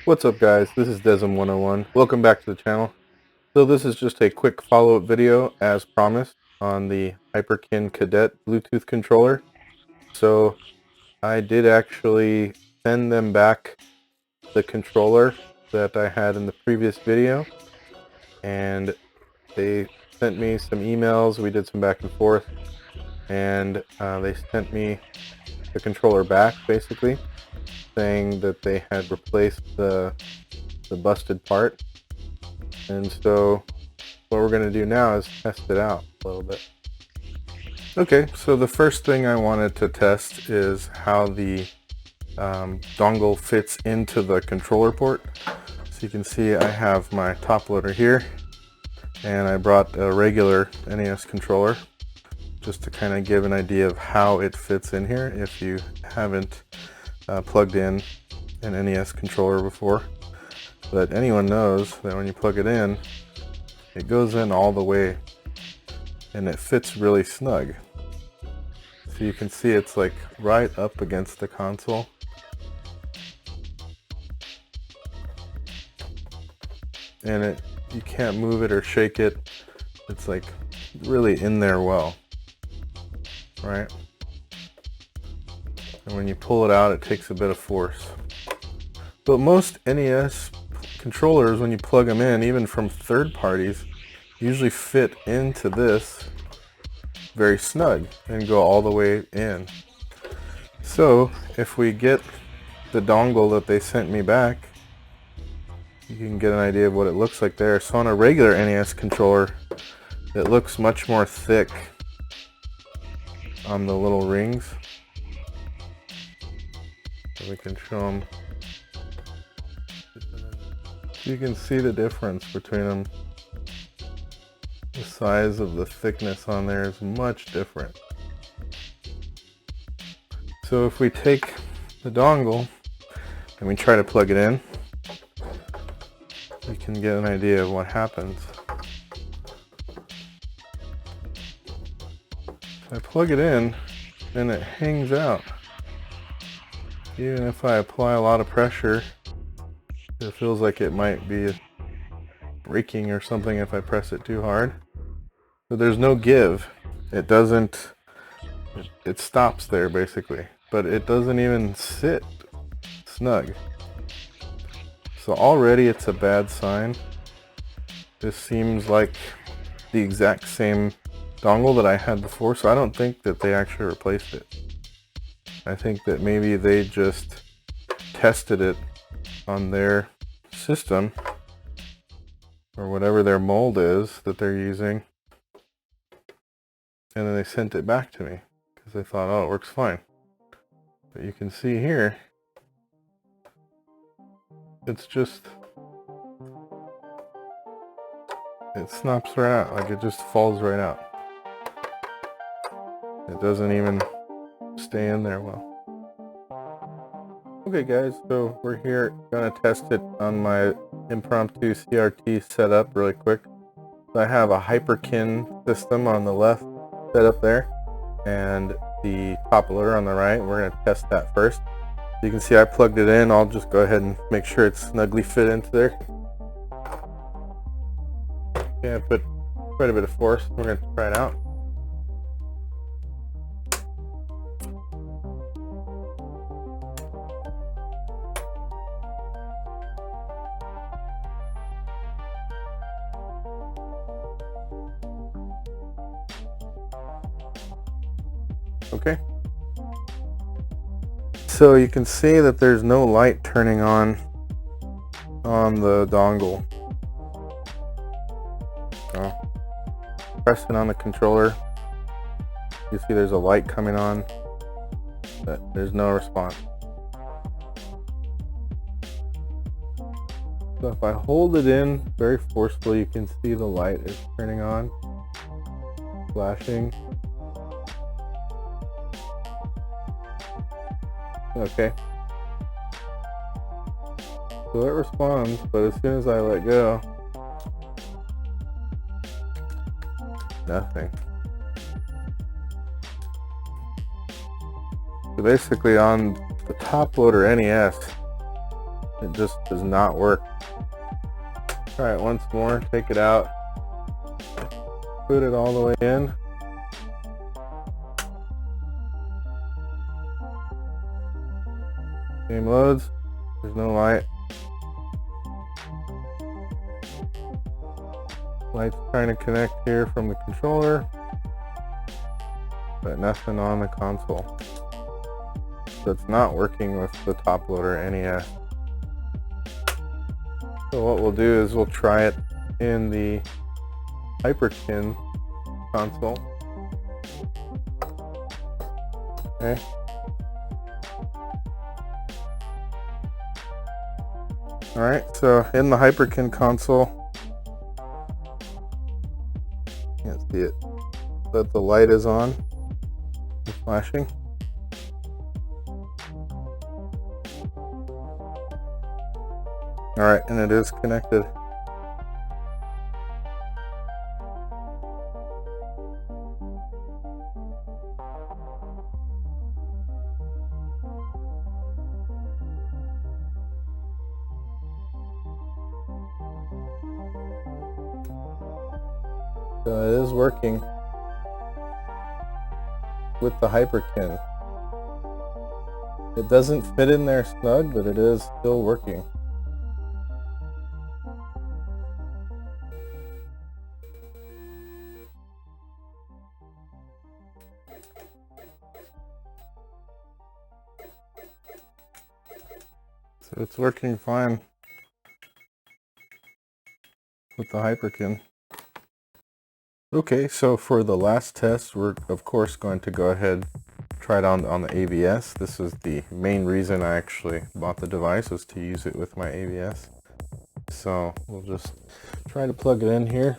What's up guys, this is Desm101. Welcome back to the channel. So this is just a quick follow-up video as promised on the Hyperkin Cadet Bluetooth controller. So I did actually send them back the controller that I had in the previous video, and they sent me some emails. We did some back and forth, and they sent me the controller back basically, saying that they had replaced the busted part. And so what we're going to do now is test it out a little bit. Okay, so the first thing I wanted to test is how the dongle fits into the controller port. So you can see I have my top loader here, and I brought a regular NES controller just to kind of give an idea of how it fits in here if you haven't plugged in an NES controller before. But anyone knows that when you plug it in, it goes in all the way and it fits really snug. So you can see it's like right up against the console. And you can't move it or shake it. It's like really in there well, right? And when you pull it out, it takes a bit of force. But most NES controllers, when you plug them in, even from third parties, usually fit into this very snug and go all the way in. So if we get the dongle that they sent me back, you can get an idea of what it looks like there. So on a regular NES controller, it looks much more thick on the little rings. So we can show them. You can see the difference between them. The size of the thickness on there is much different. So if we take the dongle and we try to plug it in, we can get an idea of what happens. I plug it in and it hangs out. Even if I apply a lot of pressure, it feels like it might be breaking or something if I press it too hard. So there's no give. It doesn't, it stops there basically, but it doesn't even sit snug. So already it's a bad sign. This seems like the exact same dongle that I had before, so I don't think that they actually replaced it. I think that maybe they just tested it on their system or whatever their mold is that they're using, and then they sent it back to me because they thought, oh, it works fine. But you can see here, it's just, it snaps right out, like it just falls right out. It doesn't even stay in there well. Okay guys, so we're here gonna test it on my impromptu CRT setup really quick. So I have a Hyperkin system on the left set up there, and the top loader on the right. We're gonna test that first. You can see I plugged it in. I'll just go ahead and make sure it's snugly fit into there. Okay, I put quite a bit of force. We're gonna try it out. Okay. So you can see that there's no light turning on the dongle. So, pressing on the controller, you see there's a light coming on, but there's no response. So if I hold it in very forcefully, you can see the light is turning on, flashing. Okay. So it responds, but as soon as I let go, nothing. So basically on the top loader NES, It just does not work. Try it once more, take it out, put it all the way in. Game loads, there's no light. Light's trying to connect here from the controller, but nothing on the console. So it's not working with the top loader NES. So what we'll do is we'll try it in the Hyperkin console. Okay. Alright, so in the Hyperkin console, can't see it, but the light is on, it's flashing. Alright, and it is connected. So it is working with the Hyperkin. It doesn't fit in there snug, but it is still working. So it's working fine with the Hyperkin. Okay, so for the last test, we're of course going to go ahead try it on the AVS. This is the main reason I actually bought the device, was to use it with my AVS. So we'll just try to plug it in here.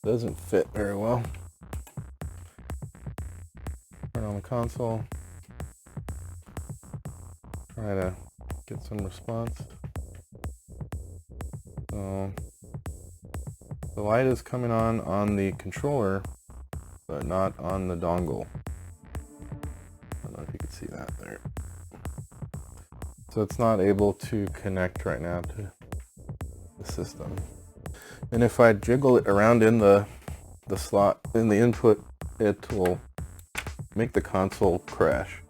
Doesn't fit very well. Turn on the console. Try to get some response. So the light is coming on the controller, but not on the dongle. I don't know if you can see that there. So it's not able to connect right now to the system. And if I jiggle it around in the slot, in the input, it will make the console crash,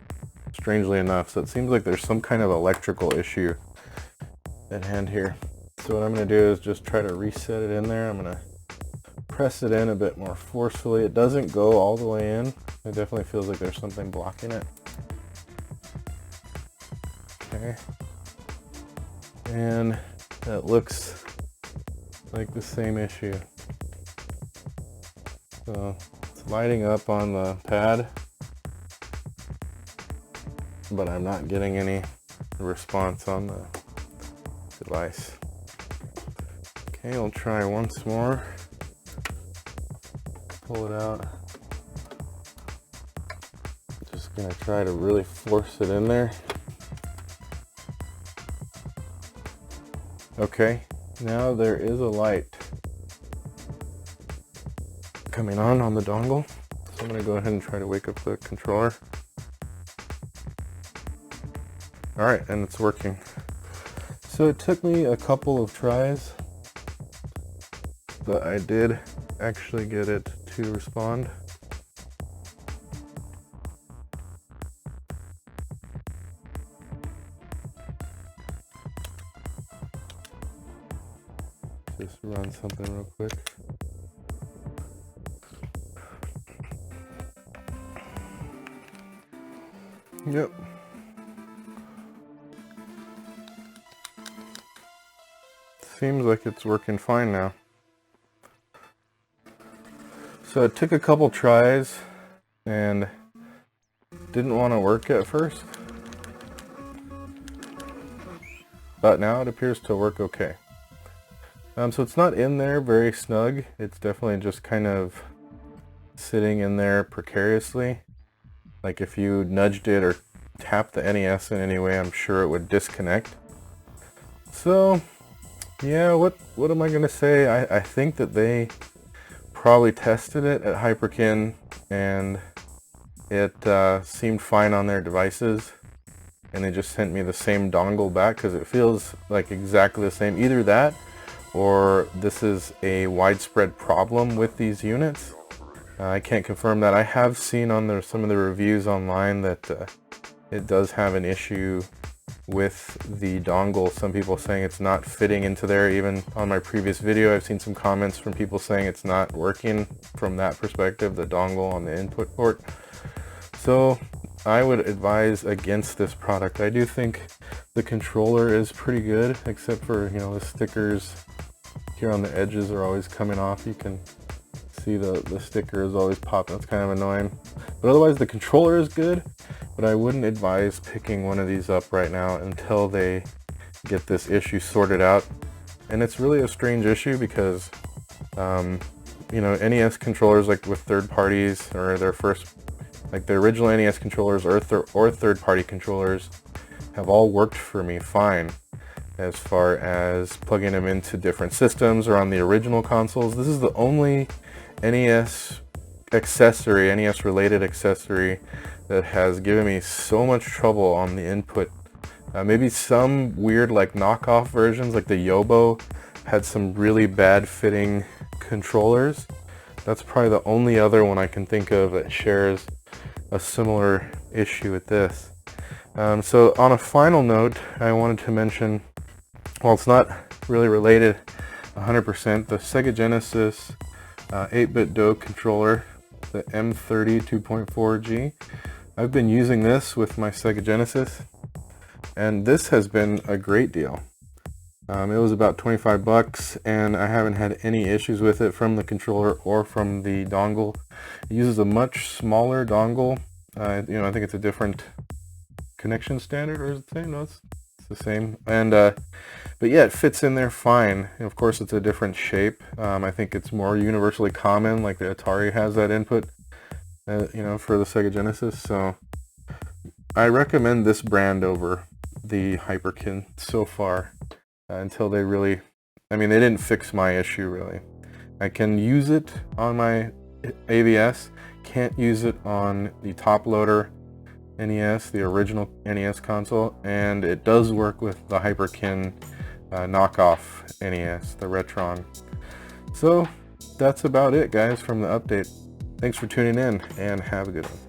strangely enough. So it seems like there's some kind of electrical issue at hand here. So what I'm going to do is just try to reset it in there. I'm going to press it in a bit more forcefully. It doesn't go all the way in. It definitely feels like there's something blocking it. Okay. And that looks like the same issue. So it's lighting up on the pad, but I'm not getting any response on the device. Okay, I'll try once more. Pull it out. Just gonna try to really force it in there. Okay, now there is a light coming on the dongle. So I'm gonna go ahead and try to wake up the controller. Alright, and it's working. So it took me a couple of tries, but I did actually get it to respond. Just run something real quick. Yep. Seems like it's working fine now. So it took a couple tries and didn't want to work at first, but now it appears to work okay. So it's not in there very snug. It's definitely just kind of sitting in there precariously. Like if you nudged it or tapped the NES in any way, I'm sure it would disconnect. So yeah, what am I gonna say? I think that they probably tested it at Hyperkin and it seemed fine on their devices. and they just sent me the same dongle back because it feels like exactly the same. Either that or this is a widespread problem with these units. I can't confirm that. I have seen on some of the reviews online that it does have an issue with the dongle. Some people saying it's not fitting into there. Even on my previous video, I've seen some comments from people saying it's not working from that perspective, the dongle on the input port. So I would advise against this product. I do think the controller is pretty good, except for, you know, the stickers here on the edges are always coming off. You can see the sticker is always popping. That's kind of annoying. But otherwise the controller is good, but I wouldn't advise picking one of these up right now until they get this issue sorted out. And it's really a strange issue because you know, NES controllers, like with third parties or their first, like the original NES controllers or third-party controllers, have all worked for me fine as far as plugging them into different systems or on the original consoles. This is the only NES accessory, NES related accessory, that has given me so much trouble on the input. Maybe some weird like knockoff versions, like the Yobo had some really bad fitting controllers. That's probably the only other one I can think of that shares a similar issue with this. So on a final note, I wanted to mention, well, it's not really related 100%, the Sega Genesis 8-bit DOE controller, the M30 2.4G. I've been using this with my Sega Genesis, and this has been a great deal. It was about 25 bucks, and I haven't had any issues with it from the controller or from the dongle. It uses a much smaller dongle. You know, I think it's a different connection standard, or is it the same? No, it's the same. And but yeah, it fits in there fine. And of course, it's a different shape. I think it's more universally common, like the Atari has that input, you know, for the Sega Genesis. So I recommend this brand over the Hyperkin so far, until they really, I mean, they didn't fix my issue really. I can use it on my AVS, can't use it on the top loader NES, the original NES console, and it does work with the Hyperkin knockoff NES, the Retron. So that's about it, guys, from the update. Thanks for tuning in, and have a good one.